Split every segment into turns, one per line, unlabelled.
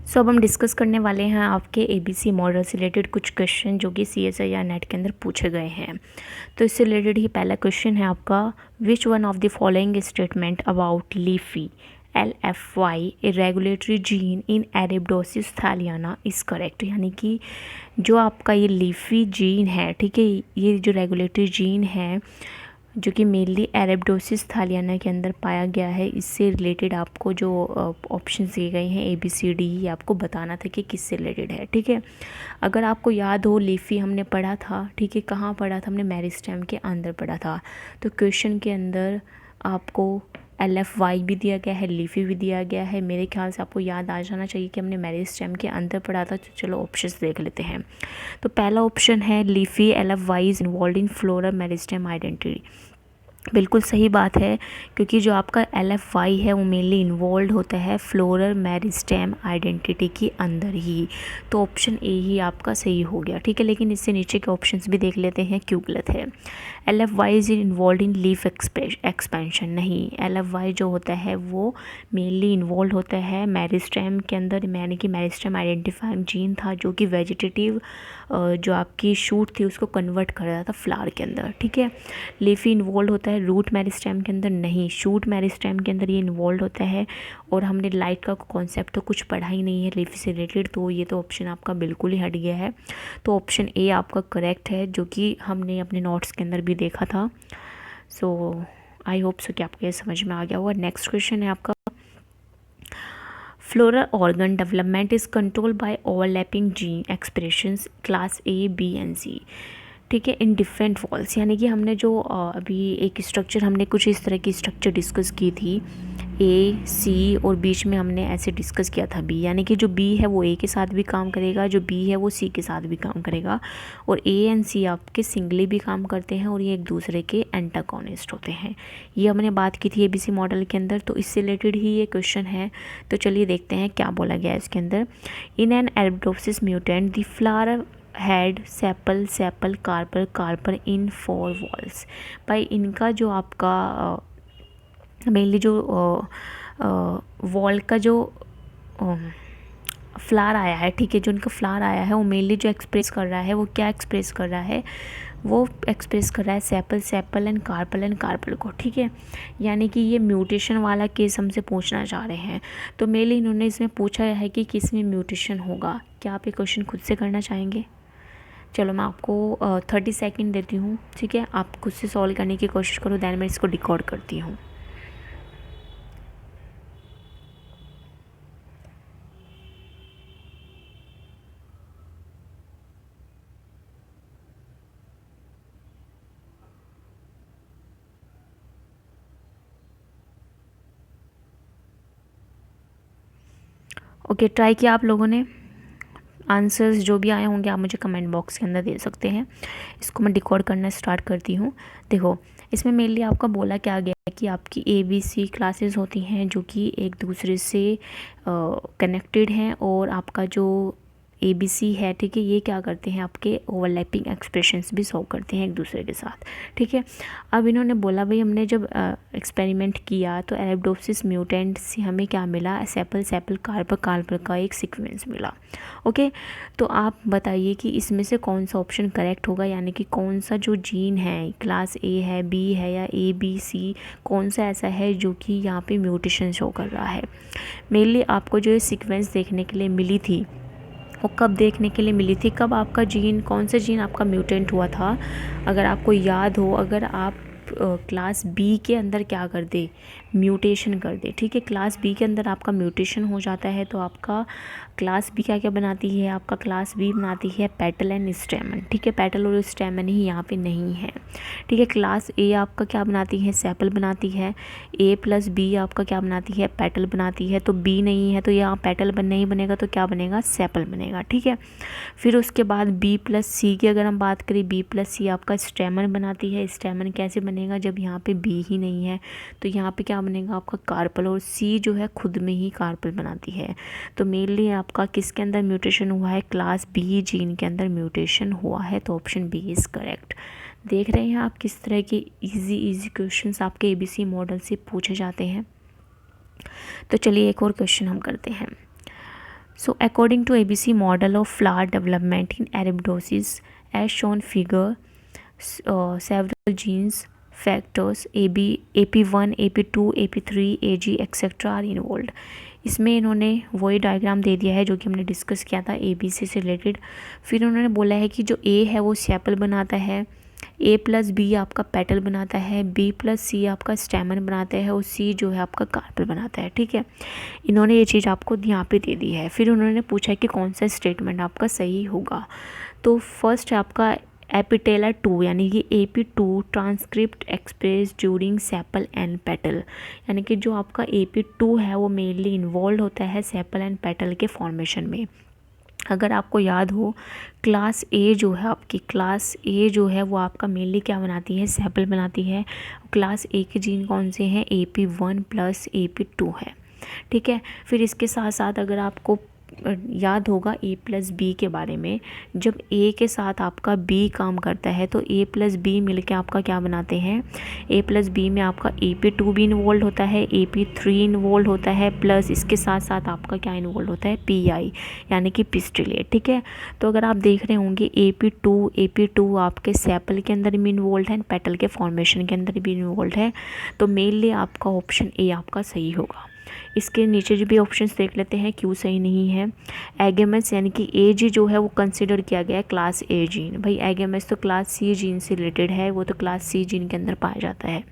सो अब हम डिस्कस करने वाले हैं आपके एबीसी मॉडल से रिलेटेड कुछ क्वेश्चन जो कि सीएसआई या नेट के अंदर पूछे गए हैं। तो इससे रिलेटेड ही पहला क्वेश्चन है आपका, which one of the following statement about leafy LFY a regulatory gene in Arabidopsis thaliana is correct. यानी कि जो आपका ये लीफी जीन है, ठीक है, ये जो रेगुलेटरी जीन है जो कि मेनली एरेबिडोसिस थैलियाना के अंदर पाया गया है, इससे रिलेटेड आपको जो ऑप्शंस दिए गए हैं ABCD, ये आपको बताना था कि किससे रिलेटेड है। ठीक है, अगर आपको याद हो लीफी हमने पढ़ा था, ठीक है, कहाँ पढ़ा था हमने, मेरिस्टेम के अंदर पढ़ा था। तो क्वेश्चन के अंदर आपको LFY भी दिया गया है, लीफी भी दिया गया है। मेरे ख्याल से आपको याद आ जाना चाहिए कि हमने मेरिस्टेम के अंदर पढ़ा था। तो चलो ऑप्शंस देख लेते हैं। तो पहला ऑप्शन है leafy LFY is involve in flora meristem identity. बिल्कुल सही बात है, क्योंकि जो आपका LFY है वो मेनली इन्वॉल्व होता है फ्लोरल मेरिस्टेम आइडेंटिटी के अंदर ही। तो ऑप्शन ए ही आपका सही हो गया। ठीक है, लेकिन इससे नीचे के ऑप्शंस भी देख लेते हैं क्यों गलत है। LFY is involve in leaf expansion, नहीं, LFY जो होता है वो मेनली इन्वॉल्व होता है मेरिस्टेम के अंदर, यानी कि मेरिस्टेम आइडेंटिफाइंग जीन था जो कि वेजिटेटिव जो आपकी शूट थी उसको कन्वर्ट कर रहा था फ्लावर के अंदर। ठीक है, लीफी इन्वॉल्व होता है रूट मेरिस्टेम के अंदर, नहीं, शूट मेरिस्टेम के अंदर ये इन्वॉल्व होता है। और हमने लाइट का कॉन्सेप्ट तो कुछ पढ़ा ही नहीं है लीफी से रिलेटेड, तो ये तो ऑप्शन आपका बिल्कुल ही हट गया है। तो ऑप्शन ए आपका करेक्ट है, जो कि हमने अपने नोट्स के अंदर भी देखा था। सो आई होप सो कि आपको ये समझ में आ गया होगा। नेक्स्ट क्वेश्चन है आपका, floral organ development is control by overlapping gene expressions class A, B and C, ठीक है, इन डिफरेंट वॉल्स। यानी कि हमने जो अभी एक स्ट्रक्चर, हमने कुछ इस तरह की स्ट्रक्चर डिस्कस की थी, A, C और बीच में हमने ऐसे डिस्कस किया था B, यानी कि जो B है वो A के साथ भी काम करेगा, जो B है वो C के साथ भी काम करेगा, और A एंड C आपके सिंगली भी काम करते हैं और ये एक दूसरे के एंटागोनिस्ट होते हैं। ये हमने बात की थी ABC मॉडल के अंदर, तो इससे रिलेटेड ही ये क्वेश्चन है। तो चलिए देखते हैं क्या बोला गया है इसके अंदर। In an Arabidopsis mutant the flower had sepal sepal carpel carpel in 4 whorls. भाई इनका जो आपका मेनली जो वॉल का जो फ्लावर आया है, ठीक है, जो इनका फ्लावर आया है वो मेनली जो एक्सप्रेस कर रहा है वो क्या एक्सप्रेस कर रहा है, वो एक्सप्रेस कर रहा है सेपल सेपल एंड कार्पल को। ठीक है, यानी कि ये म्यूटेशन वाला केस हमसे पूछना चाह रहे हैं। तो मेनली इन्होंने इसमें पूछा है कि किस में म्यूटेशन होगा। क्या आप ये क्वेश्चन खुद से करना चाहेंगे? चलो मैं आपको 30 सेकेंड देती हूँ, ठीक है, आप खुद से सॉल्व करने की कोशिश करो, दैन मैं इसको रिकॉर्ड करती हूँ। ओके, ट्राई किया आप लोगों ने? आंसर्स जो भी आए होंगे आप मुझे कमेंट बॉक्स के अंदर दे सकते हैं। इसको मैं डिकोड करना स्टार्ट करती हूँ। देखो, इसमें मेनली आपका बोला क्या गया है कि आपकी ABC क्लासेस होती हैं जो कि एक दूसरे से कनेक्टेड हैं, और आपका जो ABC है, ठीक है, ये क्या करते हैं, आपके ओवरलैपिंग एक्सप्रेशंस भी सॉल्व करते हैं एक दूसरे के साथ। ठीक है, अब इन्होंने बोला भाई हमने जब एक्सपेरिमेंट किया तो एरेबिडोप्सिस म्यूटेंट से हमें क्या मिला, सेपल सेपल कार्पल कार्पल का एक सीक्वेंस मिला। ओके, तो आप बताइए कि इसमें से कौन सा ऑप्शन करेक्ट होगा, यानी कि कौन सा जो जीन है, क्लास A है, B है या ABC, कौन सा ऐसा है जो कि यहाँ पे म्यूटेशन शो कर रहा है। मेनली आपको जो ये सीक्वेंस देखने के लिए मिली थी वो कब देखने के लिए मिली थी, कब आपका जीन, कौन सा जीन आपका म्यूटेंट हुआ था? अगर आपको याद हो, अगर आप क्लास B के अंदर क्या कर दे, म्यूटेशन कर दे, ठीक है, क्लास B के अंदर आपका म्यूटेशन हो जाता है तो आपका क्लास B क्या क्या बनाती है, आपका क्लास B बनाती है पेटल एंड स्टेमन। ठीक है, पेटल और स्टेमन ही यहाँ पे नहीं है। ठीक है, क्लास A आपका क्या बनाती है, सेपल बनाती है। A + B आपका क्या बनाती है, पेटल बनाती है। तो B नहीं है तो यहाँ पेटल नहीं बनेगा, तो क्या बनेगा, सेपल बनेगा। ठीक है, फिर उसके बाद B + C की अगर हम बात करें, B + C आपका स्टेमन बनाती है। स्टेमन कैसे बनेगा, जब यहाँ पे B ही नहीं है तो यहाँ पे क्या बनेगा आपका कार्पल, और C जो है खुद में ही कार्पल बनाती है। तो मेनली आपका किसके अंदर म्यूटेशन हुआ है, क्लास B जीन के अंदर म्यूटेशन हुआ है। तो ऑप्शन B इज़ करेक्ट। देख रहे हैं आप किस तरह के इजी क्वेश्चंस आपके ABC मॉडल से पूछे जाते हैं। तो चलिए एक और क्वेश्चन हम करते हैं। So according to ABC model of flower development in Arabidopsis, as shown figure, several genes factors AP1, AP2, AP3, AG etcetera are involve. इसमें इन्होंने वही डायग्राम दे दिया है जो कि हमने डिस्कस किया था ABC से रिलेटेड। फिर उन्होंने बोला है कि जो A है वो सेपल बनाता है, A+B आपका पेटल बनाता है, B+C आपका स्टेमन बनाता है और C जो है आपका कार्पेल बनाता है। ठीक है, इन्होंने ये चीज़ आपको यहाँ पे दे दी है। फिर उन्होंने पूछा है कि कौन सा स्टेटमेंट आपका सही होगा। तो फर्स्ट है आपका एपिटेला 2 यानी कि AP2 transcript express during sepal and petal, यानी कि जो आपका AP2 है वो मेनली इन्वॉल्व होता है सेपल एंड पेटल के फॉर्मेशन में। अगर आपको याद हो, क्लास ए जो है आपकी, क्लास ए जो है वो आपका मेनली क्या बनाती है, सेपल बनाती है। क्लास ए के जीन कौन से हैं, AP1 प्लस AP2 है। ठीक है, फिर इसके साथ साथ अगर आपको याद होगा A+B के बारे में, जब A के साथ आपका B काम करता है तो A+B मिलके आपका क्या बनाते हैं, A+B में आपका AP2 भी इन्वॉल्व होता है, AP3 इन्वॉल्व होता है, प्लस इसके साथ साथ आपका क्या इन्वॉल्व होता है, PI यानी कि पिस्टिलेट। ठीक है, तो अगर आप देख रहे होंगे AP2 आपके सेपल के अंदर भी इन्वॉल्व है, पेटल के फॉर्मेशन के अंदर भी इन्वॉल्व है, तो मेनली आपका ऑप्शन ए आपका सही होगा। इसके नीचे जो भी ऑप्शंस देख लेते हैं क्यों सही नहीं है। एगेमस यानी कि एज जो है वो कंसिडर किया गया है क्लास ए जीन। भाई एगेमस तो क्लास सी जीन से रिलेटेड है, वो तो क्लास सी जीन के अंदर पाया जाता है।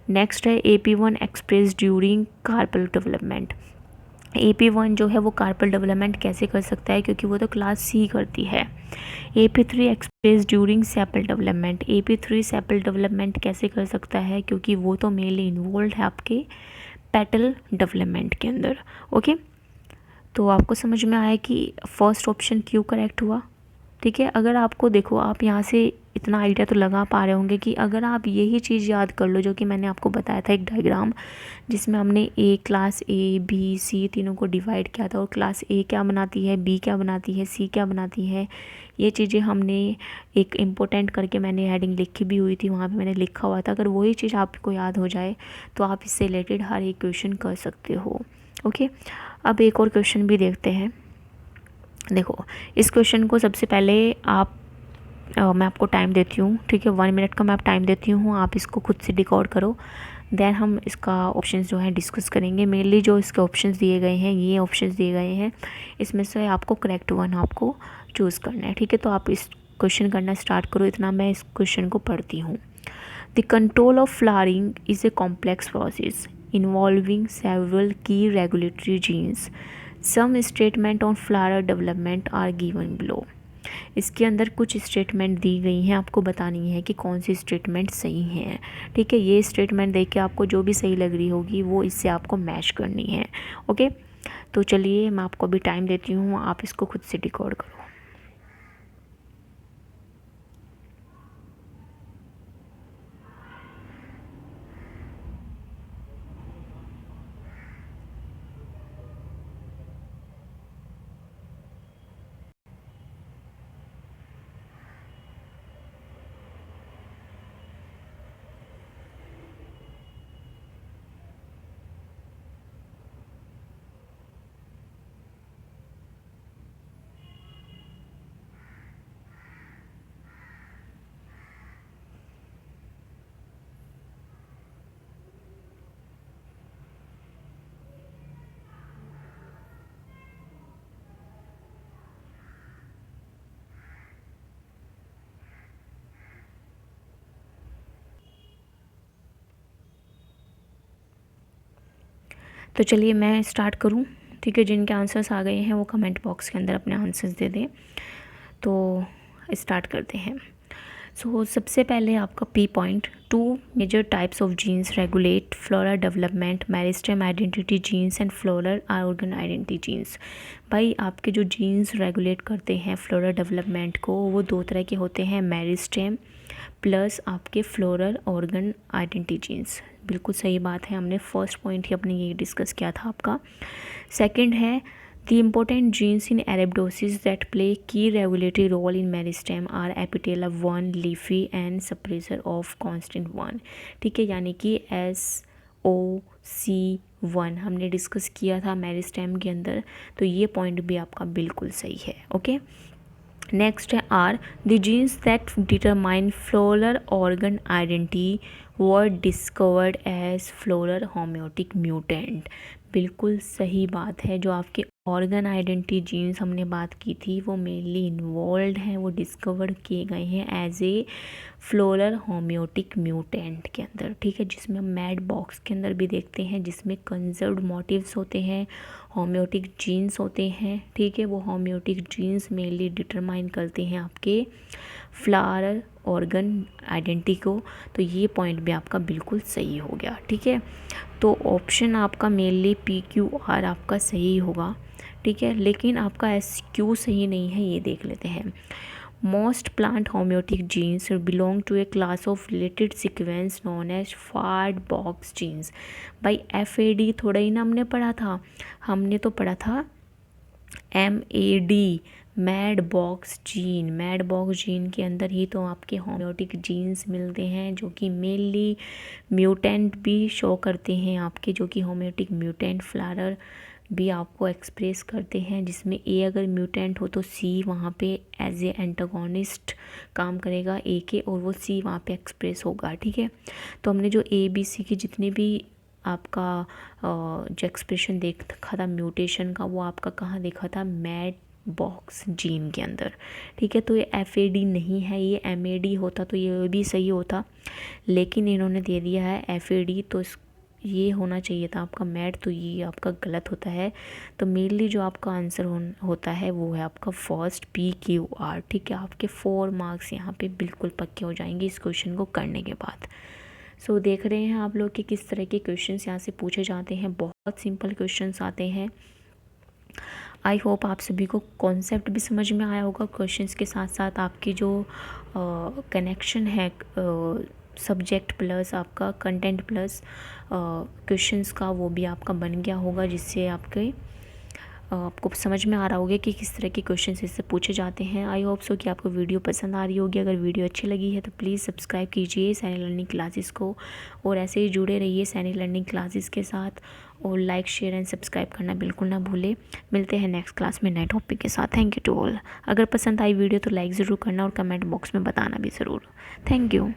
नेक्स्ट है AP1 express during carpel development. AP1 जो है वो कार्पेल डेवलपमेंट कैसे कर सकता है, क्योंकि वो तो क्लास सी करती है। AP3 express during sepal development, AP3 sepal development कैसे कर सकता है, क्योंकि वो तो मेनली इन्वॉल्व है आपके पेटल डेवलपमेंट के अंदर। ओके, तो आपको समझ में आया कि फर्स्ट ऑप्शन क्यों करेक्ट हुआ। ठीक है, अगर आपको देखो, आप यहाँ से इतना आइडिया तो लगा पा रहे होंगे कि अगर आप यही चीज़ याद कर लो जो कि मैंने आपको बताया था, एक डायग्राम जिसमें हमने क्लास ए बी सी तीनों को डिवाइड किया था, और क्लास ए क्या बनाती है, बी क्या बनाती है, सी क्या बनाती है, ये चीज़ें हमने एक इम्पोर्टेंट करके मैंने हेडिंग लिखी भी हुई थी, वहाँ पे मैंने लिखा हुआ था। अगर वही चीज़ आपको याद हो जाए तो आप इससे रिलेटेड हर एक क्वेश्चन कर सकते हो। ओके, अब एक और क्वेश्चन भी देखते हैं। देखो, इस क्वेश्चन को सबसे पहले मैं आपको टाइम देती हूँ। ठीक है, 1 मिनट का मैं आप टाइम देती हूँ, आप इसको खुद से डिकोड करो। देन हम इसका ऑप्शंस जो है डिस्कस करेंगे। मेनली जो इसके ऑप्शंस दिए गए हैं, ये ऑप्शंस दिए गए हैं, इसमें से आपको करेक्ट वन आपको चूज़ करना है। ठीक है, तो आप इस क्वेश्चन करना स्टार्ट करो, इतना मैं इस क्वेश्चन को पढ़ती हूँ। The control of flowering is a complex process involving several key regulatory genes. Some statement on flower development are given below. इसके अंदर कुछ स्टेटमेंट दी गई हैं, आपको बतानी है कि कौन सी स्टेटमेंट सही है। ठीक है, ये स्टेटमेंट देख के आपको जो भी सही लग रही होगी वो इससे आपको मैच करनी है। ओके, तो चलिए मैं आपको अभी टाइम देती हूँ, आप इसको खुद से डिकोड करो। तो चलिए मैं स्टार्ट करूँ। ठीक है, जिनके आंसर्स आ गए हैं वो कमेंट बॉक्स के अंदर अपने आंसर्स दे दें। तो स्टार्ट करते हैं। सो सबसे पहले आपका P point, 2 major types of genes regulate floral development, meristem identity genes and floral organ identity genes. भाई आपके जो जीन्स रेगुलेट करते हैं फ्लोरल डेवलपमेंट को, वो 2 तरह के होते हैं, मेरिस्टेम प्लस आपके फ्लोरल ऑर्गन आइडेंटिटी जीन्स। बिल्कुल सही बात है, हमने फर्स्ट पॉइंट ही अपने ये डिस्कस किया था आपका। सेकंड है, the important genes in Arabidopsis that play key regulatory role in meristem are apetala 1, leafy and suppressor of constant 1। ठीक है, यानी कि SOC 1 हमने डिस्कस किया था मेरिस्टेम के अंदर, तो ये पॉइंट भी आपका बिल्कुल सही है। ओके, नेक्स्ट है are, the genes that determine floral organ identity were discovered as floral homeotic mutant. बिल्कुल सही बात है, जो आपके ऑर्गन आइडेंटिटी जीन्स हमने बात की थी वो मेनली इन्वॉल्व हैं, वो डिस्कवर किए गए हैं as a floral homeotic mutant के अंदर, ठीक है, जिसमें हम मैड बॉक्स के अंदर भी देखते हैं, जिसमें कंजर्व्ड मोटिव्स होते हैं, होम्योटिक जीन्स होते हैं, ठीक है। वो होम्योटिक जीन्स मेनली डिटरमाइन करते हैं आपके फ्लावर ऑर्गन आइडेंटिटी को। तो ये पॉइंट भी आपका बिल्कुल सही हो गया, ठीक है। तो ऑप्शन आपका मेनली PQR आपका सही होगा, ठीक है, लेकिन आपका SQ सही नहीं है, ये देख लेते हैं। Most plant homeotic genes belong to a class of related sequence known as fad box genes. भाई FAD थोड़ा ही ना हमने पढ़ा था, हमने तो पढ़ा था MAD, mad box gene. Mad box gene के अंदर ही तो आपके होम्योटिक जीन्स मिलते हैं, जो कि मेनली म्यूटेंट भी शो करते हैं आपके, जो कि होम्योटिक म्यूटेंट फ्लावर भी आपको एक्सप्रेस करते हैं, जिसमें A अगर म्यूटेंट हो तो C वहाँ पे एज ए एंटागोनिस्ट काम करेगा A के, और वो C वहाँ पे एक्सप्रेस होगा, ठीक है। तो हमने जो ABC के जितने भी आपका जो एक्सप्रेशन देखा था म्यूटेशन का, वो आपका कहाँ देखा था, मैड बॉक्स जीन के अंदर, ठीक है। तो ये FAD नहीं है, ये MAD होता तो ये भी सही होता, लेकिन इन्होंने दे दिया है FAD, तो ये होना चाहिए था आपका मैड, तो ये आपका गलत होता है। तो मेनली जो आपका आंसर होता है वो है आपका फर्स्ट PQR, ठीक है। आपके 4 मार्क्स यहाँ पे बिल्कुल पक्के हो जाएंगे इस क्वेश्चन को करने के बाद। सो देख रहे हैं आप लोग कि किस तरह के क्वेश्चंस यहाँ से पूछे जाते हैं, बहुत सिंपल क्वेश्चंस आते हैं। आई होप आप सभी को कॉन्सेप्ट भी समझ में आया होगा, क्वेश्चंस के साथ साथ आपकी जो कनेक्शन है सब्जेक्ट प्लस आपका कंटेंट प्लस क्वेश्चंस का, वो भी आपका बन गया होगा, जिससे आपको समझ में आ रहा होगा कि किस तरह के क्वेश्चंस इससे पूछे जाते हैं। आई होप सो कि आपको वीडियो पसंद आ रही होगी। अगर वीडियो अच्छी लगी है तो प्लीज़ सब्सक्राइब कीजिए सैनिक लर्निंग क्लासेस को, और ऐसे ही जुड़े रहिए सैनिक लर्निंग क्लासेस के साथ, और लाइक शेयर एंड सब्सक्राइब करना बिल्कुल ना भूलें। मिलते हैं नेक्स्ट क्लास में नए टॉपिक के साथ। Thank you to all. अगर पसंद आई वीडियो तो लाइक ज़रूर करना और कमेंट बॉक्स में बताना भी ज़रूर। Thank you.